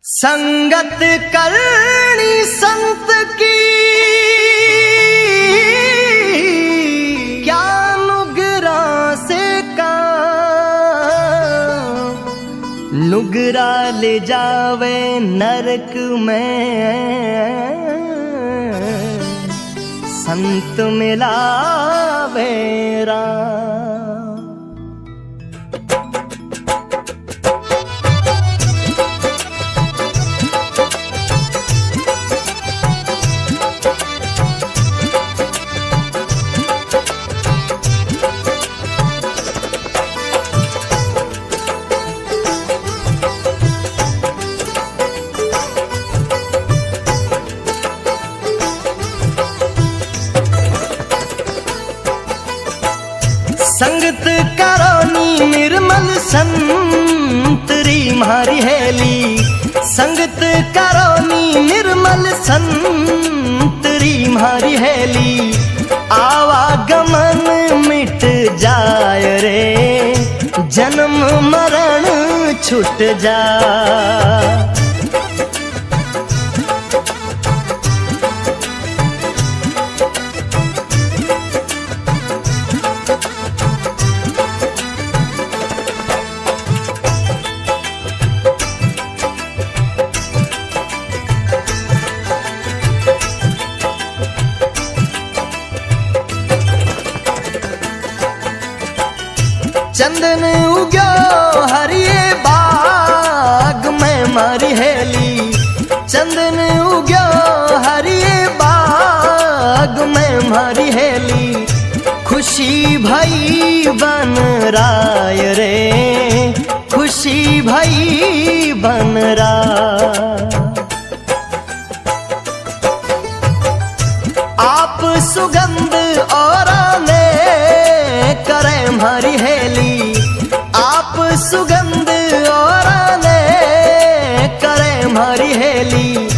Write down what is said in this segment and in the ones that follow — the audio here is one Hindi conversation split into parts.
संगत करनी संत की क्या नुगरा से काम, नुगरा ले जावे नरक में, संत मिलावे राम। संगत करोनी निर्मल संतरी मारी हेली, संगत करोनी निर्मल संतरी मारी हेली, आवागमन मिट जाय रे, जन्म मरण छूट जा। चंदन उग्यो हरिये बाग में मारी हेली, चंदन उग्यो हरिये बाग में मारी हेली, खुशी भई बन राय रे, खुशी भई बन राय। आप सुगंध और ने करे मारी हेली, आप सुगंध और ने करे मारी हेली,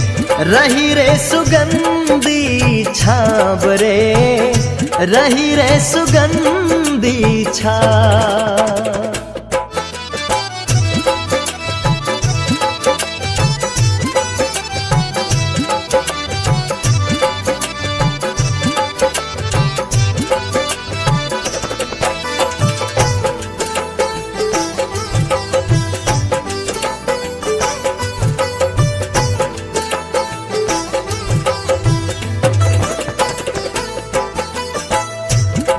रही रे सुगंधी छाप रे, रही रे सुगंधी छाप।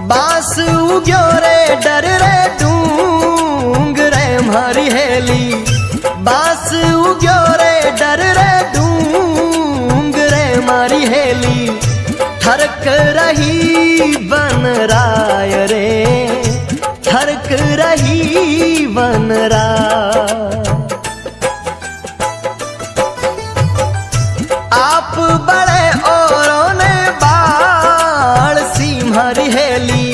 बांस उग्यो रे डर रे डूंग रे मारी हेली, बांस उग्यो रे डर रे डूंग रे मारी हेली, थरक रही बन राय रे, थरक रही बन राय। आप बड़े औरों ने बाल सी मारी हेली,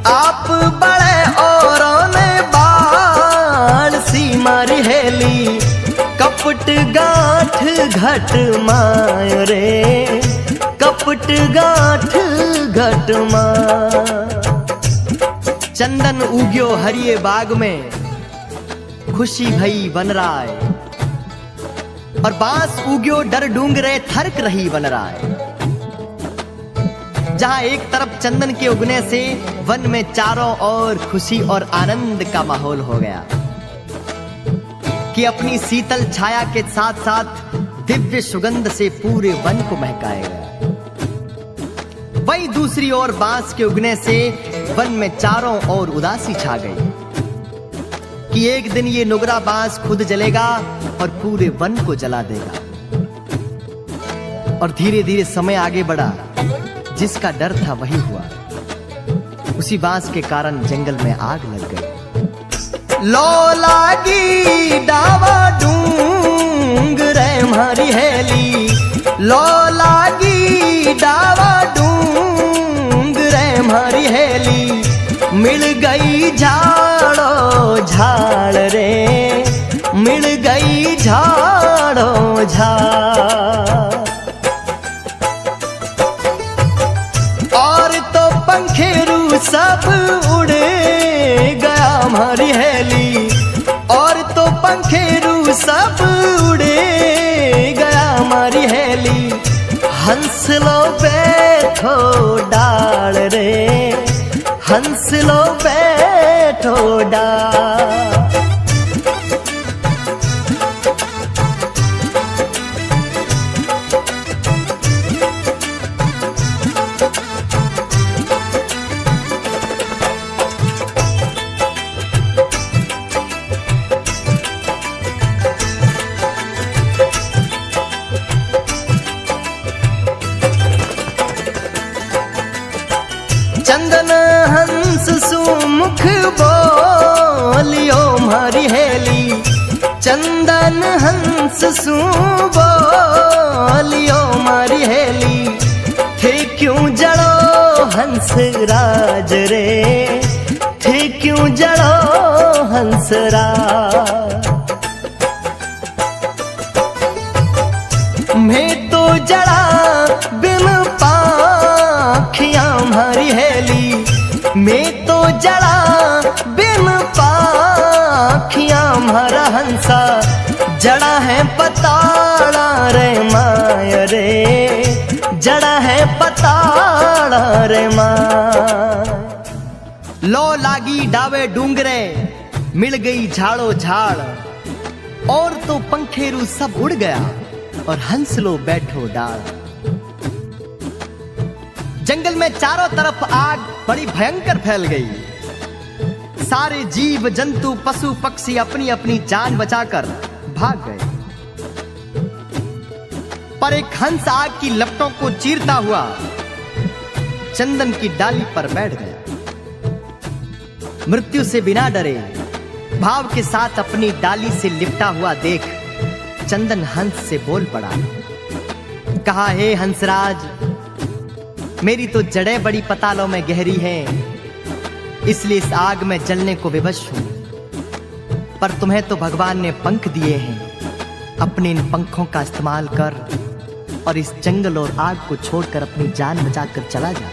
आप बड़े औरों ने बाल सी मारी हेली, कपट गांठ घट माय रे, कपट गांठ घट माय। चंदन उग्यो हरिये बाग में, खुशी भई बन राय, और बांस उग्यो डर डूंगरे थरक रही बन राय। जहां एक तरफ चंदन के उगने से वन में चारों ओर खुशी और आनंद का माहौल हो गया कि अपनी शीतल छाया के साथ साथ दिव्य सुगंध से पूरे वन को महकाएगा। वहीं दूसरी ओर बांस के उगने से वन में चारों ओर उदासी छा गई कि एक दिन ये नुगरा बांस खुद जलेगा और पूरे वन को जला देगा। और धीरे धीरे समय आगे बढ़ा, जिसका डर था वही हुआ। उसी बांस के कारण जंगल में आग लग गई। लो लागी डावा डूंग रे मारी हेली, लो लागी डावा डूंग रे मारी हेली, मिल गई झाड़ो झाड़ रे, मिल गई झाड़ो झाड़। और तो पंखेरू सब उड़े गया हमारी हेली, और तो पंखेरू सब उड़े हंस लो बैठो डाल रे, हंस लो बैठो डाल। चंदन हंस सुमुख बोलियो मारी हेली, चंदन हंस सु बोलियो मारी हेली। थे क्यों जड़ो हंस राज रे, थे क्यों जड़ो हंस राज। मैं तो जड़ा बिन पाखियां मारी हेली, मैं तो जड़ा बिन पाखियां मारा हंसा। जड़ा है पताड़ा रे माय रे, जड़ा है पताड़ा रे माय। लो लागी डावे डूंगरे, मिल गई झाड़ो झाड़, और तो पंखेरू सब उड़ गया, और हंस लो बैठो डाल। जंगल में चारों तरफ आग बड़ी भयंकर फैल गई। सारे जीव जंतु पशु पक्षी अपनी अपनी जान बचाकर भाग गए, पर एक हंस आग की लपटों को चीरता हुआ चंदन की डाली पर बैठ गया। मृत्यु से बिना डरे भाव के साथ अपनी डाली से लिपटा हुआ देख चंदन हंस से बोल पड़ा। कहा, हे हंसराज, मेरी तो जड़ें बड़ी पतालों में गहरी हैं, इसलिए इस आग में जलने को विवश हूं। पर तुम्हें तो भगवान ने पंख दिए हैं, अपने इन पंखों का इस्तेमाल कर और इस जंगल और आग को छोड़कर अपनी जान बचाकर चला जा।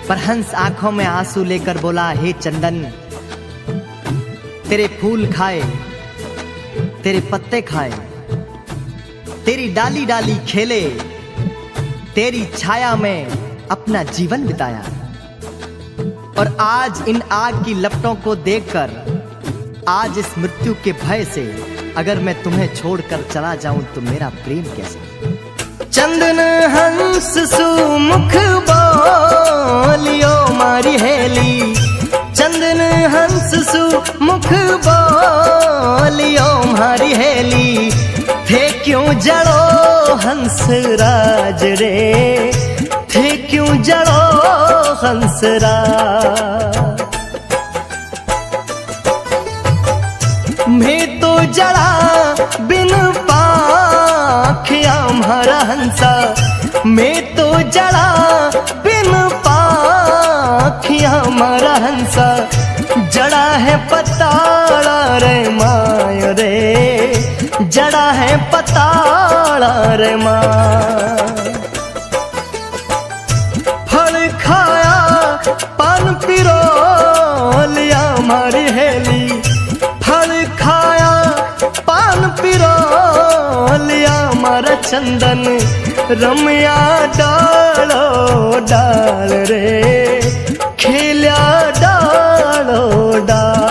पर हंस आंखों में आंसू लेकर बोला, हे चंदन, तेरे फूल खाए, तेरे पत्ते खाए, तेरी डाली डाली खेले, तेरी छाया में अपना जीवन बिताया, और आज इन आग की लपटों को देखकर, आज इस मृत्यु के भय से अगर मैं तुम्हें छोड़कर चला जाऊं तो मेरा प्रेम कैसा। चंदन हंस सुमुख बोलियो मारी हेली, चंदन हंस सुमुख बोलियो मारी हेली। थे क्यों जड़ो हंस राज रे, थे क्यों जड़ो हंस राज। मैं तो जड़ा बिन पाखियां मारा हंसा, मैं तो जड़ा बिन पाखियां मारा हंसा। जड़ा है पताड़ा रे माय रे, जड़ा है पताड़ा रे माय। फल खाया पान पिरो लिया मारी हेली, फल खाया पान पिरो लिया मारा चंदन। रमया डालो डाल रे, खेल्या डालो डाल।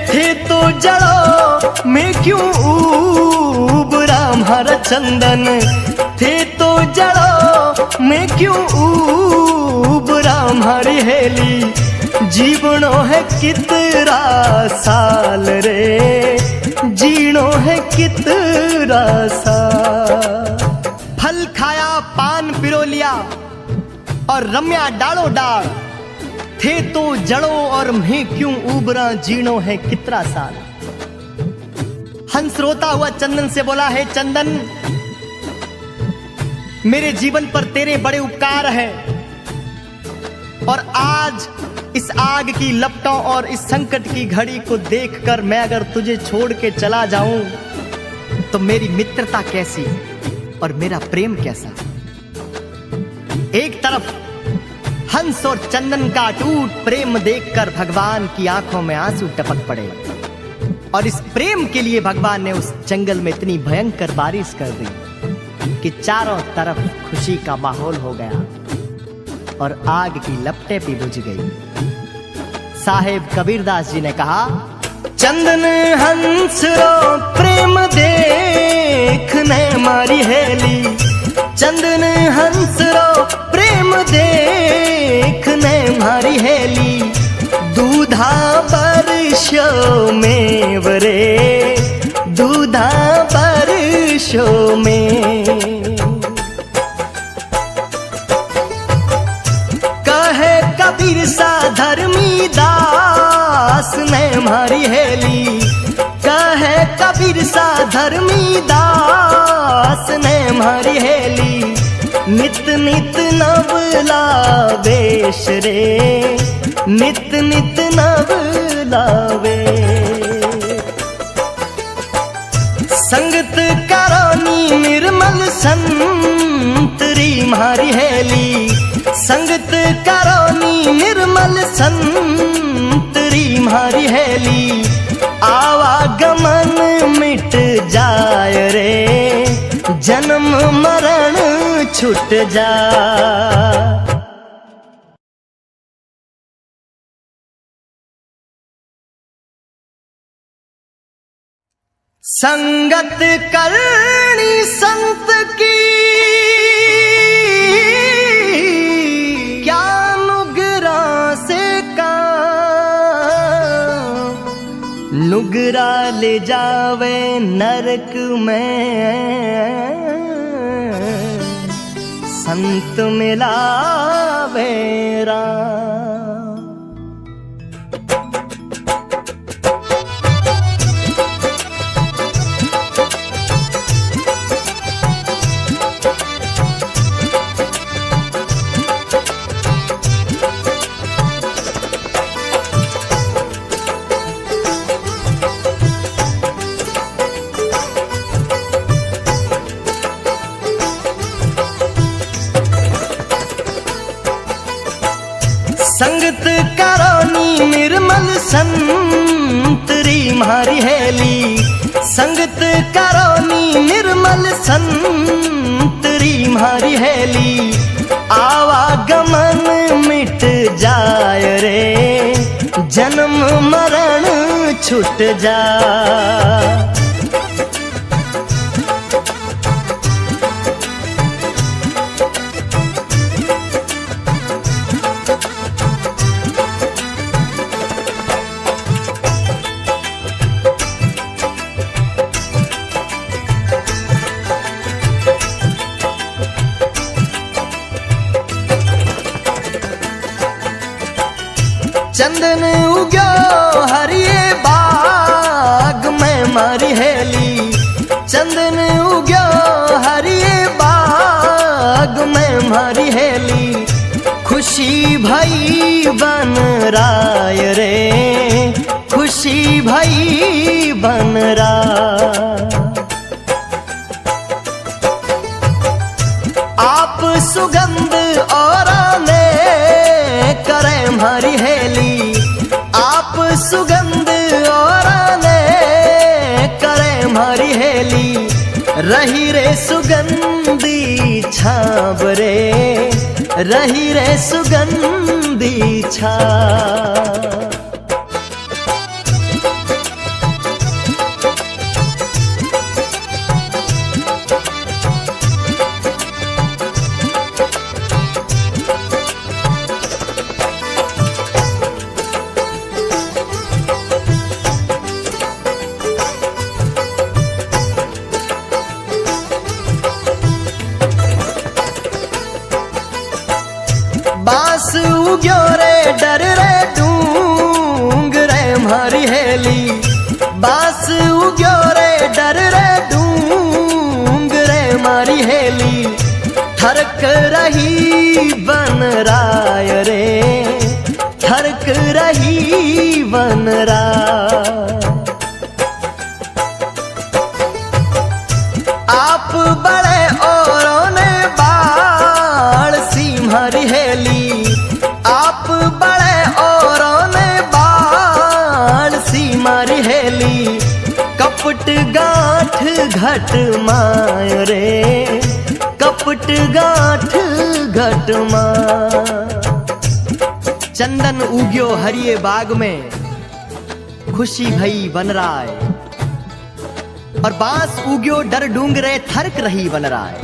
थे तो जड़ो मैं क्यों उबरा मारा चंदन, थे तो जड़ो मैं क्यों उबरा मारी हेली। जीवनो है कितना साल रे, जीनो है कितना साल। फल खाया पान पिरो लिया और रम्या डालो डाल। थे तो जड़ो और मैं क्यों उबरा, जीनो है कितना साल। हंस रोता हुआ चंदन से बोला, है चंदन, मेरे जीवन पर तेरे बड़े उपकार हैं, और आज इस आग की लपटों और इस संकट की घड़ी को देखकर मैं अगर तुझे छोड़ के चला जाऊं तो मेरी मित्रता कैसी और मेरा प्रेम कैसा। एक तरफ हंस और चंदन का अटूट प्रेम देखकर भगवान की आंखों में आंसू टपक पड़े, और इस प्रेम के लिए भगवान ने उस जंगल में इतनी भयंकर बारिश कर दी कि चारों तरफ खुशी का माहौल हो गया और आग की लपटें भी बुझ गई। साहेब कबीरदास जी ने कहा, चंदन हंस रो प्रेम देखने मारी हेली, चंदन हंस रो प्रेम देखने मारी हेली, दूधा बरसों में वरे, दूधा बरसों में। कहे कबीर सा धर्मी दास ने मारी हेली, कहे कबीर सा धर्मी दास ने मारी हेली, नित नित नवला वेश रे, नित नित नवला वेश। संगत करानी निर्मल संतरी मारी हेली, संगत करानी निर्मल संतरी मारी हेली, आवागमन मिट जाय रे, जन्म मरण छूट जा। संगत करनी संत की क्या नुगरा से का, नुगरा ले जावे नरक में, संत मिलावे राम। संगत करानी निर्मल संतरी मारी हेली, संगत करानी निर्मल संतरी मारी हेली, आवागमन मिट जाय रे, जन्म मरण छूट जा। चंदन उग्यो हरिये बाग में मारी हेली, चंदन उग्यो हरिये बाग में मारी हेली, खुशी भई बन राय रे, खुशी भई बन राय। आप सुगंध और ने करे मारी हेली, आप सुगंध और ने करे मारी हेली, रही रे सुगंधी छाब रे, रही रे सुगंधी छाब। बास उग्यो रे डर रे डूंग रे मारी हेली, बास उग्यो रे डर रे डूंग रे मारी हेली, थरक रही बन राय रे, थरक रही बन राय। आप बड़े औरों ने बाल सी मारी हेली, आप बड़े औरों ने बाल सी मारी हेली, कपट गांठ घट माय रे, कपट गांठ घट माय। चंदन उग्यो हरिये बाग में, खुशी भई बन राय, और बांस उग्यो डर डूंगरे थरक रही बन राय।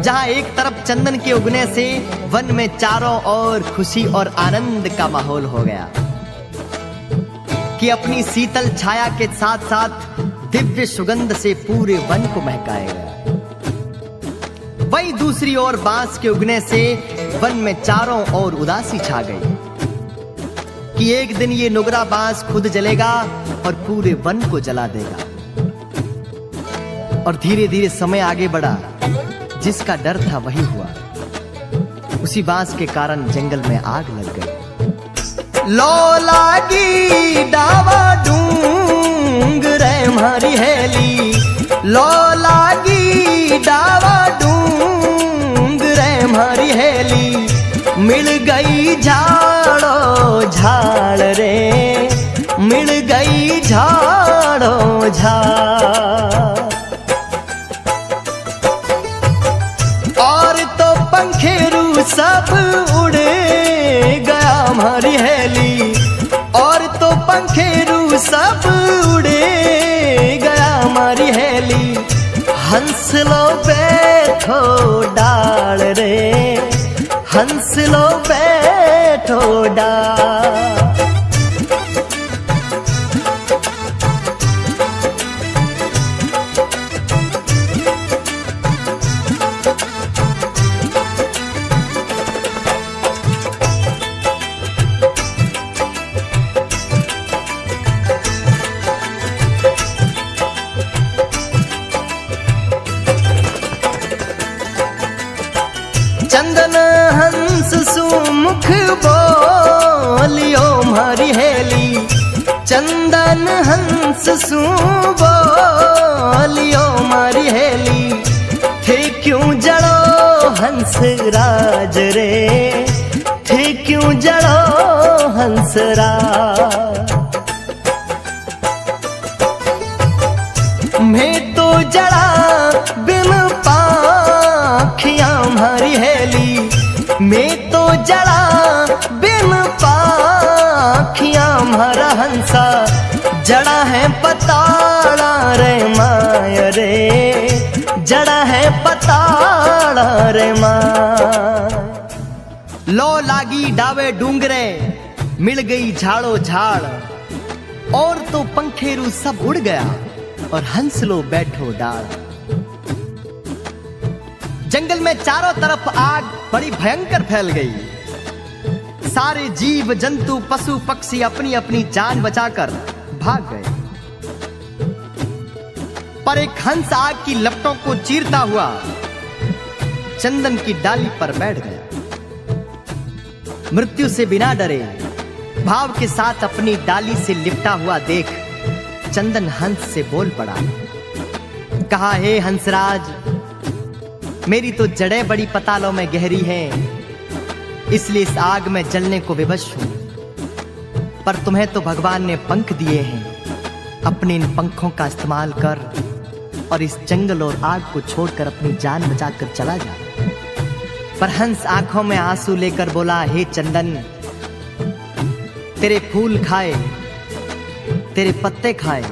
जहां एक तरफ चंदन के उगने से वन में चारों ओर खुशी और आनंद का माहौल हो गया कि अपनी शीतल छाया के साथ साथ दिव्य सुगंध से पूरे वन को महकाएगा। वहीं दूसरी ओर बांस के उगने से वन में चारों ओर उदासी छा गई कि एक दिन ये नुगरा बांस खुद जलेगा और पूरे वन को जला देगा। और धीरे धीरे समय आगे बढ़ा, जिसका डर था वही हुआ। उसी बांस के कारण जंगल में आग लग गई। लो लागी डावा डूंग रे मारी हेली, लो लागी डावा डूंग रे मारी हेली, मिल गई झाड़ो झाड़ रे, मिल गई झाड़ो झाड़। पंखेरू सब उड़े गया हमारी हेली, और तो पंखेरू सब उड़े गया हमारी हेली। हंस लो बैठो डाल रे, हंस लो बैठो डाल। चंदन हंस सुमुख बोलियो मारी हेली, चंदन हंस सु बोलियो मारी हेली। थे क्यों जड़ो हंस राज रे, थे क्यों जड़ो हंस राज। मैं तो जड़ा बिन पाखियां मारी हेली, मैं तो जड़ा बिन पाखियां मारा हंसा। जड़ा है पताड़ा रे माय रे, जड़ा है पताड़ा रे माय। लो लागी डावे डूंगरे, मिल गई झाड़ो झाड़, और तो पंखेरू सब उड़ गया और हंस लो बैठो डाल। जंगल में चारों तरफ आग बड़ी भयंकर फैल गई। सारे जीव जंतु पशु पक्षी अपनी अपनी जान बचाकर भाग गए, पर एक हंस आग की लपटों को चीरता हुआ चंदन की डाली पर बैठ गया। मृत्यु से बिना डरे भाव के साथ अपनी डाली से लिपटा हुआ देख चंदन हंस से बोल पड़ा, कहा, हे हंसराज, मेरी तो जड़ें बड़ी पतालों में गहरी हैं, इसलिए इस आग में जलने को विवश हूं। पर तुम्हें तो भगवान ने पंख दिए हैं, अपने इन पंखों का इस्तेमाल कर और इस जंगल और आग को छोड़कर अपनी जान बचाकर चला जा। पर हंस आंखों में आंसू लेकर बोला, हे चंदन, तेरे फूल खाए, तेरे पत्ते खाए,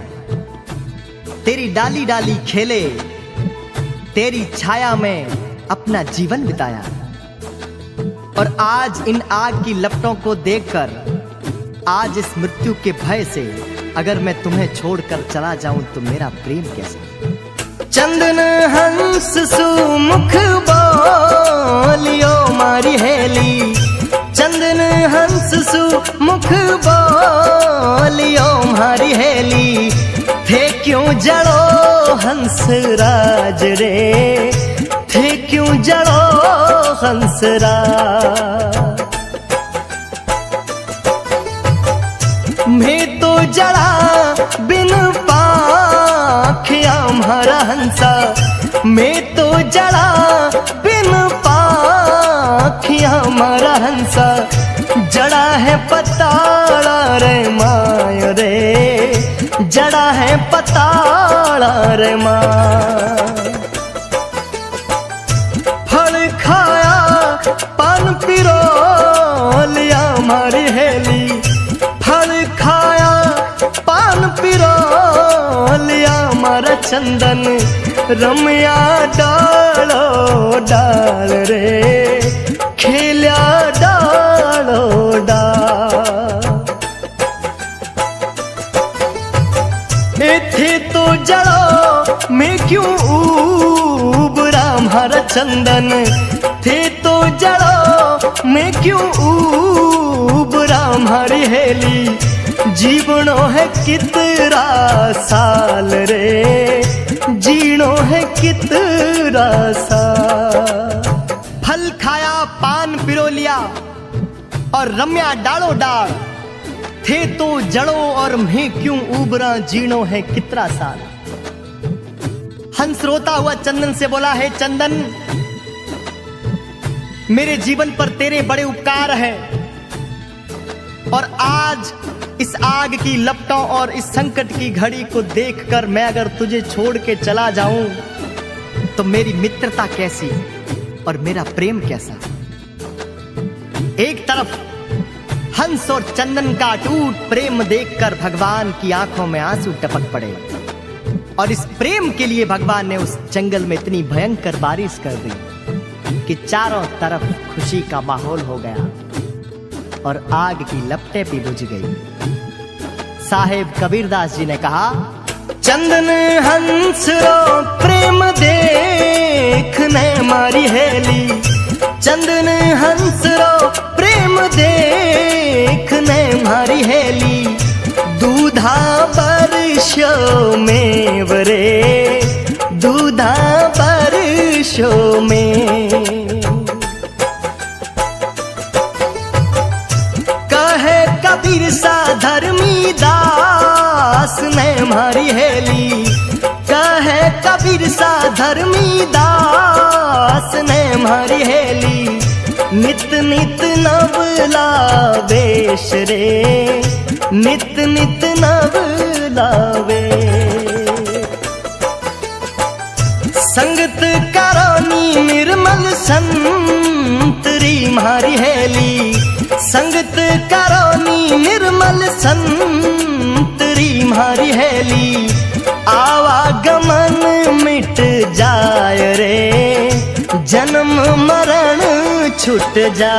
तेरी डाली डाली खेले, तेरी छाया में अपना जीवन बिताया, और आज इन आग की लपटों को देखकर, आज इस मृत्यु के भय से अगर मैं तुम्हें छोड़कर चला जाऊं तो मेरा प्रेम कैसे। चंदन हंस सुमुख बोलियो मारी हेली, चंदन हंस सुमुख बोलियो मारी हेली। थे क्यों जड़ो हंस राज रे, थे क्यों जड़ो हंस राज। मैं तो जड़ा बिन पाखिया मारा हंसा, मैं तो जड़ा बिन पाखिया मारा हंसा। जड़ा है पताड़ा रे माय रे, जड़ा डाला रे माँ। फल खाया पान पिरो लिया मारी हेली, फल खाया पान पिरो लिया मारा चंदन, रमया डालो डाल रे खेल्या डालो डाल। थे तो जड़ो मैं क्यों उबरा मारा चंदन, थे तो जड़ो मैं क्यों उबरा मारी हेली, जीवनो है कितना साल रे, जीनो है कितना साल। फल खाया पान पिरो लिया और रम्या डालो डाल, थे तो जड़ो और मैं क्यों उबरा, जीनो है कितना साल। हंस रोता हुआ चंदन से बोला, है चंदन मेरे जीवन पर तेरे बड़े उपकार है, और आज इस आग की लपटों और इस संकट की घड़ी को देखकर मैं अगर तुझे छोड़ के चला जाऊं तो मेरी मित्रता कैसी और मेरा प्रेम कैसा। एक तरफ हंस और चंदन का अटूट प्रेम देखकर भगवान की आंखों में आंसू टपक पड़े, और इस प्रेम के लिए भगवान ने उस जंगल में इतनी भयंकर बारिश कर दी कि चारों तरफ खुशी का माहौल हो गया और आग की लपटें भी बुझ गई। साहेब कबीरदास जी ने कहा, चंदन हंस रो प्रेम देखने मारी हेली, चंदन हंस रो प्रेम देखने मारी हेली, दूधा बरसो में वरे, दूधा बरसो में। कहे कबीर सा धर्मी दास ने मारी हेली, कहे कबीर सा धर्मी दास ने मारी हेली, नित नित नवला वेश रे, नित नित नवला वेश। संगत करानी निर्मल संतरी मारी हेली, संगत करानी निर्मल संतरी मारी हेली, आवागमन मिट जाय रे, जन्म मरण छूट जा।